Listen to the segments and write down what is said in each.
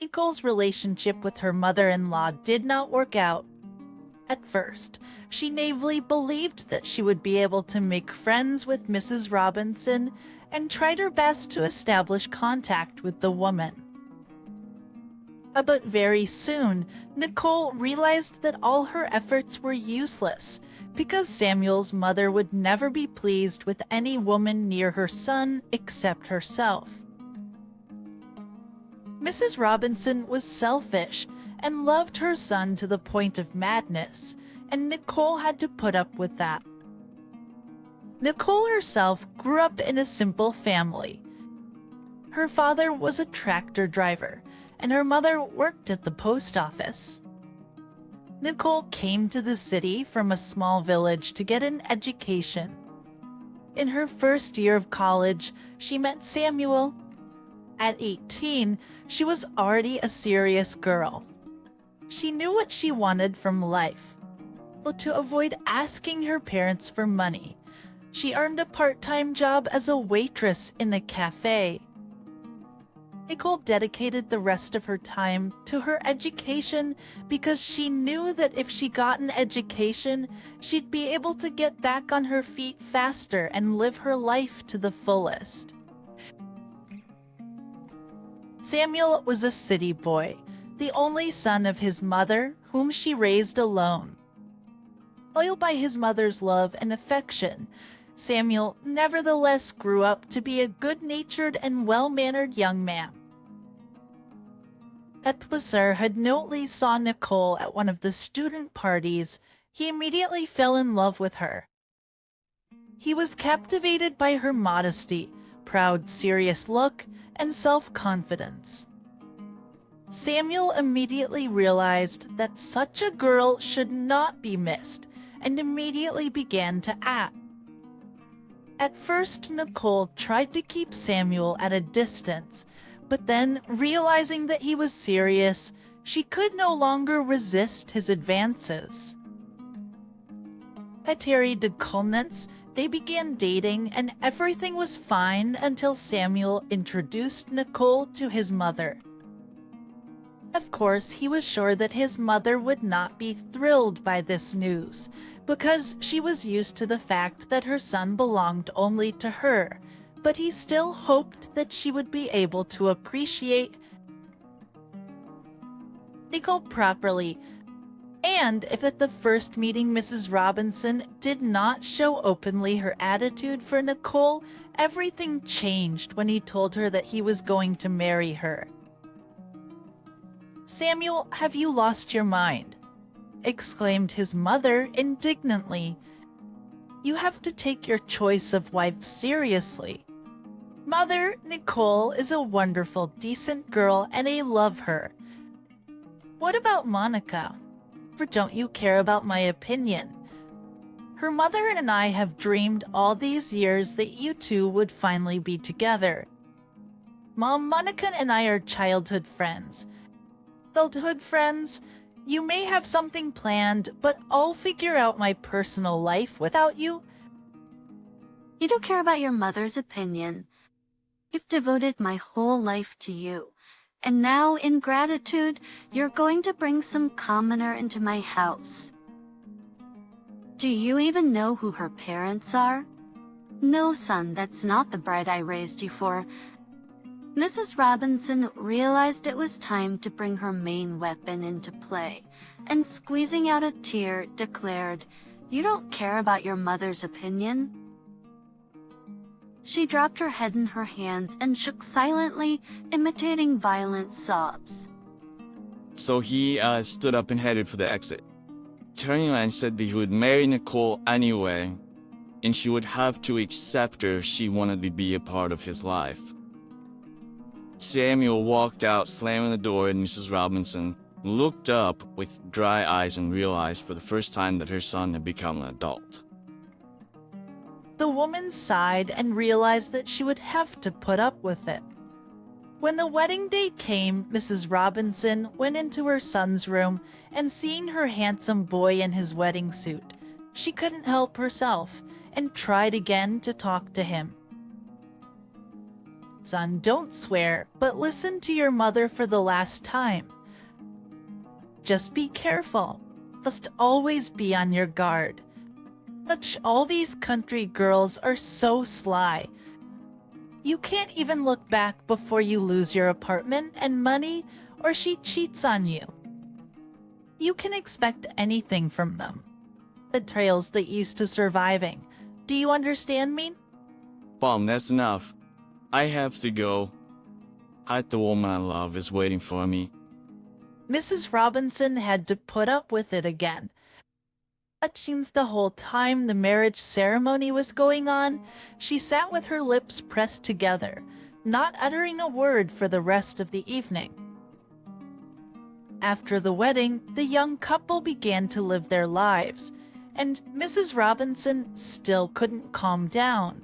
Nicole's relationship with her mother-in-law did not work out. At first, she naively believed that she would be able to make friends with Mrs. Robinson and tried her best to establish contact with the woman. But very soon, Nicole realized that all her efforts were useless because Samuel's mother would never be pleased with any woman near her son except herself. Mrs. Robinson was selfish and loved her son to the point of madness, and Nicole had to put up with that. Nicole herself grew up in a simple family. Her father was a tractor driver, and her mother worked at the post office. Nicole came to the city from a small village to get an education. In her first year of college, she met Samuel. At 18, she was already a serious girl. She knew what she wanted from life. But to avoid asking her parents for money, she earned a part-time job as a waitress in a cafe. Nicole dedicated the rest of her time to her education because she knew that if she got an education, she'd be able to get back on her feet faster and live her life to the fullest. Samuel was a city boy, the only son of his mother, whom she raised alone. Spoiled by his mother's love and affection, Samuel nevertheless grew up to be a good-natured and well-mannered young man. As Professor Hadnotly saw Nicole at one of the student parties, he immediately fell in love with her. He was captivated by her modesty, proud, serious look, and self-confidence. Samuel immediately realized that such a girl should not be missed, and immediately began to act. At first, Nicole tried to keep Samuel at a distance, but then, realizing that he was serious, she could no longer resist his advances. At Terry de Culnance, they began dating and everything was fine until Samuel introduced Nicole to his mother. Of course, he was sure that his mother would not be thrilled by this news, because she was used to the fact that her son belonged only to her, but he still hoped that she would be able to appreciate Nicole properly, and if at the first meeting Mrs. Robinson did not show openly her attitude for Nicole, everything changed when he told her that he was going to marry her. "Samuel, have you lost your mind?" exclaimed his mother indignantly. "You have to take your choice of wife seriously. Mother, Nicole is a wonderful, decent girl and I love her. What about Monica? For don't you care about my opinion? Her mother and I have dreamed all these years that you two would finally be together. Mom, Monica and I are childhood friends. Childhood friends? You may have something planned, but I'll figure out my personal life without you." You don't care about your mother's opinion. I've devoted my whole life to you. And now, in gratitude, you're going to bring some commoner into my house. Do you even know who her parents are? No, son, that's not the bride I raised you for. Mrs. Robinson realized it was time to bring her main weapon into play, and squeezing out a tear, declared, "You don't care about your mother's opinion?" She dropped her head in her hands and shook silently, imitating violent sobs. So he stood up and headed for the exit, turning around and said that he would marry Nicole anyway, and she would have to accept her if she wanted to be a part of his life. Samuel walked out, slamming the door, and Mrs. Robinson looked up with dry eyes and realized for the first time that her son had become an adult. The woman sighed and realized that she would have to put up with it. When the wedding day came, Mrs. Robinson went into her son's room and seeing her handsome boy in his wedding suit, she couldn't help herself and tried again to talk to him. Son, don't swear, but listen to your mother for the last time. Just be careful. Must always be on your guard. All these country girls are so sly. You can't even look back before you lose your apartment and money, or she cheats on you. You can expect anything from them. The trails that used to surviving. Do you understand me? Mom, that's enough. I have to go. The woman I love is waiting for me. Mrs. Robinson had to put up with it again. It seems the whole time the marriage ceremony was going on, she sat with her lips pressed together, not uttering a word for the rest of the evening. After the wedding, the young couple began to live their lives, and Mrs. Robinson still couldn't calm down.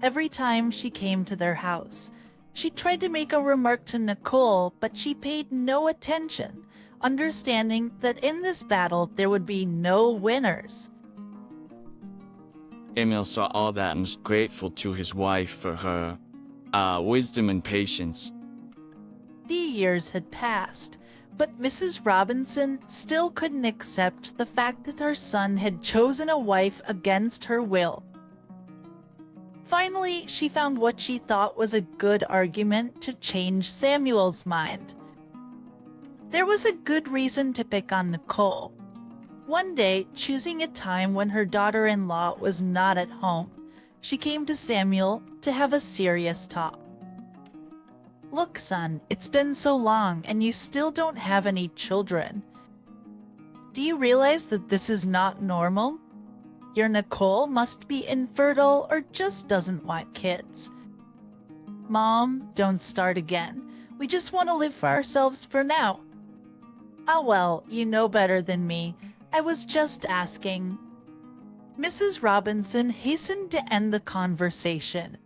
Every time she came to their house, she tried to make a remark to Nicole, but she paid no attention, understanding that in this battle there would be no winners. Emil saw all that and was grateful to his wife for her wisdom and patience. The years had passed, but Mrs. Robinson still couldn't accept the fact that her son had chosen a wife against her will. Finally, she found what she thought was a good argument to change Samuel's mind. There was a good reason to pick on Nicole. One day, choosing a time when her daughter-in-law was not at home, she came to Samuel to have a serious talk. Look, son, it's been so long and you still don't have any children. Do you realize that this is not normal? Your Nicole must be infertile or just doesn't want kids. Mom, don't start again. We just want to live for ourselves for now. Ah, well, you know better than me. I was just asking. Mrs. Robinson hastened to end the conversation.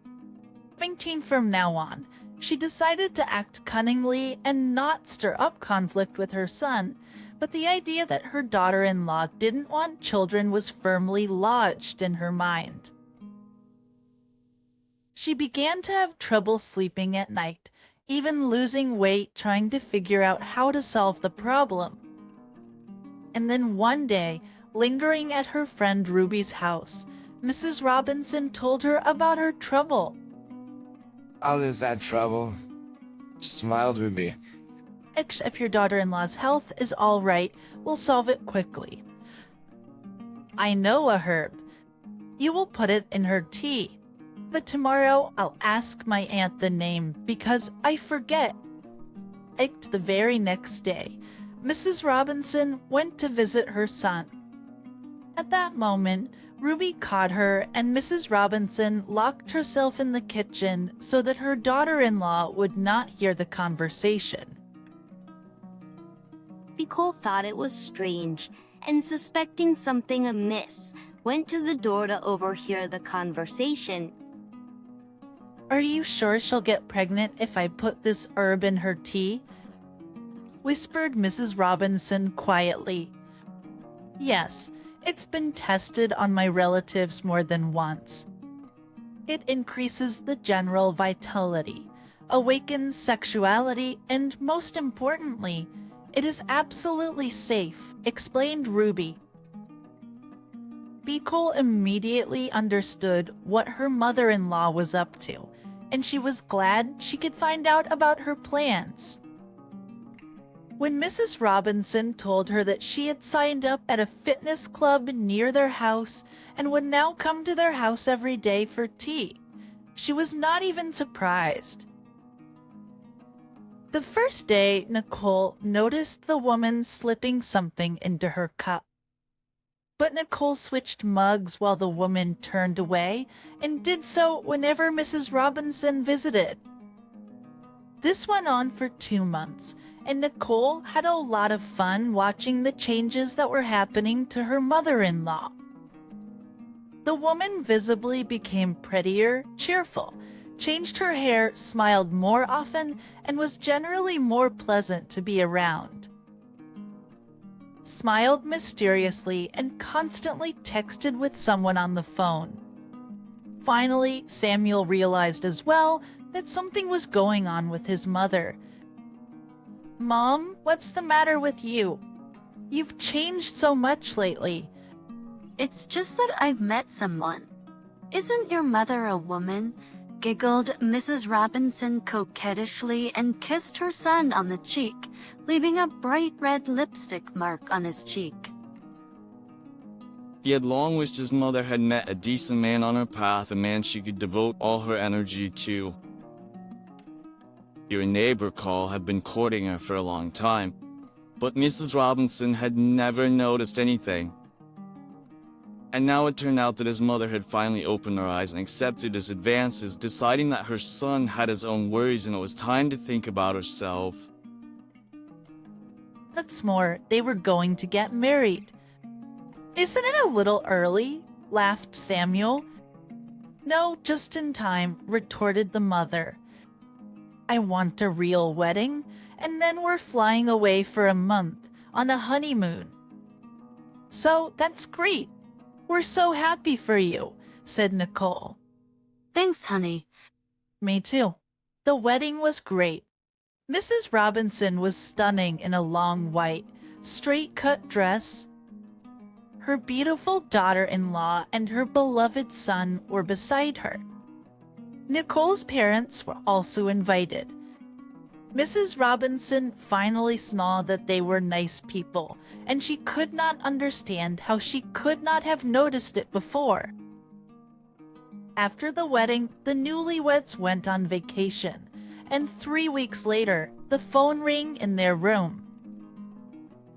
Thinking from now on, she decided to act cunningly and not stir up conflict with her son, but the idea that her daughter-in-law didn't want children was firmly lodged in her mind. She began to have trouble sleeping at night, even losing weight trying to figure out how to solve the problem. And then one day, lingering at her friend Ruby's house, Mrs. Robinson told her about her trouble. All is that trouble? Smiled Ruby. If your daughter-in-law's health is all right, we'll solve it quickly. I know a herb. You will put it in her tea. But tomorrow I'll ask my aunt the name because I forget. The very next day, Mrs. Robinson went to visit her son. At that moment, Ruby caught her and Mrs. Robinson locked herself in the kitchen so that her daughter-in-law would not hear the conversation. Nicole thought it was strange, and suspecting something amiss, went to the door to overhear the conversation. Are you sure she'll get pregnant if I put this herb in her tea? Whispered Mrs. Robinson quietly. Yes, it's been tested on my relatives more than once. It increases the general vitality, awakens sexuality, and most importantly, it is absolutely safe, explained Ruby. Nicole immediately understood what her mother-in-law was up to, and she was glad she could find out about her plans. When Mrs. Robinson told her that she had signed up at a fitness club near their house and would now come to their house every day for tea, she was not even surprised. The first day, Nicole noticed the woman slipping something into her cup. But Nicole switched mugs while the woman turned away and did so whenever Mrs. Robinson visited. This went on for 2 months, and Nicole had a lot of fun watching the changes that were happening to her mother-in-law. The woman visibly became prettier, cheerful, changed her hair, smiled more often, and was generally more pleasant to be around. Smiled mysteriously and constantly texted with someone on the phone. Finally, Samuel realized as well that something was going on with his mother. "Mom, what's the matter with you? You've changed so much lately." It's just that I've met someone. Isn't your mother a woman? Giggled Mrs. Robinson coquettishly and kissed her son on the cheek, leaving a bright red lipstick mark on his cheek. He had long wished his mother had met a decent man on her path, a man she could devote all her energy to. Your neighbor Cole had been courting her for a long time, but Mrs. Robinson had never noticed anything. And now it turned out that his mother had finally opened her eyes and accepted his advances, deciding that her son had his own worries and it was time to think about herself. What's more, they were going to get married. "Isn't it a little early?" laughed Samuel. "No, just in time," retorted the mother. "I want a real wedding, and then we're flying away for a month on a honeymoon." "So that's great. We're so happy for you," said Nicole. Thanks, honey. "Me too." The wedding was great. Mrs. Robinson was stunning in a long white, straight-cut dress. Her beautiful daughter-in-law and her beloved son were beside her. Nicole's parents were also invited. Mrs. Robinson finally saw that they were nice people, and she could not understand how she could not have noticed it before. After the wedding, the newlyweds went on vacation, and 3 weeks later, the phone rang in their room.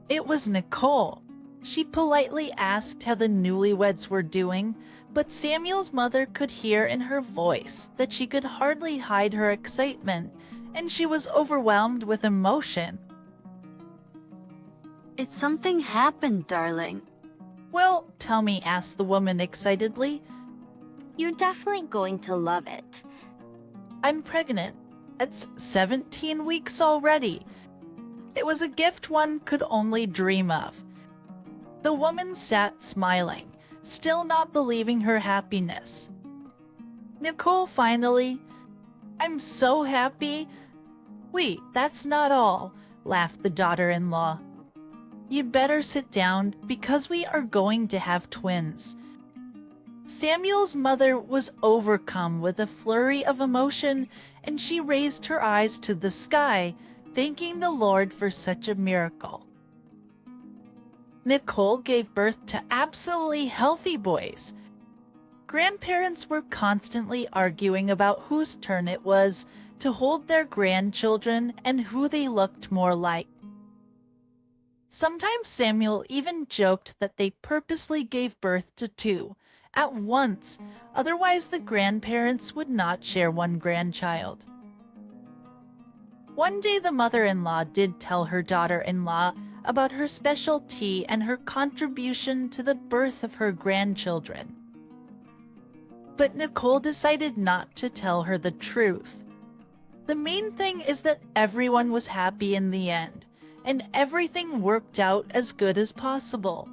It was Nicole. She politely asked how the newlyweds were doing, but Samuel's mother could hear in her voice that she could hardly hide her excitement, and she was overwhelmed with emotion. It's something happened, darling. "Well, tell me," asked the woman excitedly. You're definitely going to love it. "I'm pregnant. It's 17 weeks already. It was a gift one could only dream of." The woman sat smiling, still not believing her happiness. Nicole finally, "I'm so happy." "Wait, that's not all," laughed the daughter-in-law. "You'd better sit down because we are going to have twins." Samuel's mother was overcome with a flurry of emotion, and she raised her eyes to the sky, thanking the Lord for such a miracle. Nicole gave birth to absolutely healthy boys. Grandparents were constantly arguing about whose turn it was to hold their grandchildren and who they looked more like. Sometimes Samuel even joked that they purposely gave birth to two at once, otherwise the grandparents would not share one grandchild. One day the mother-in-law did tell her daughter-in-law about her special tea and her contribution to the birth of her grandchildren. But Nicole decided not to tell her the truth. The main thing is that everyone was happy in the end, and everything worked out as good as possible.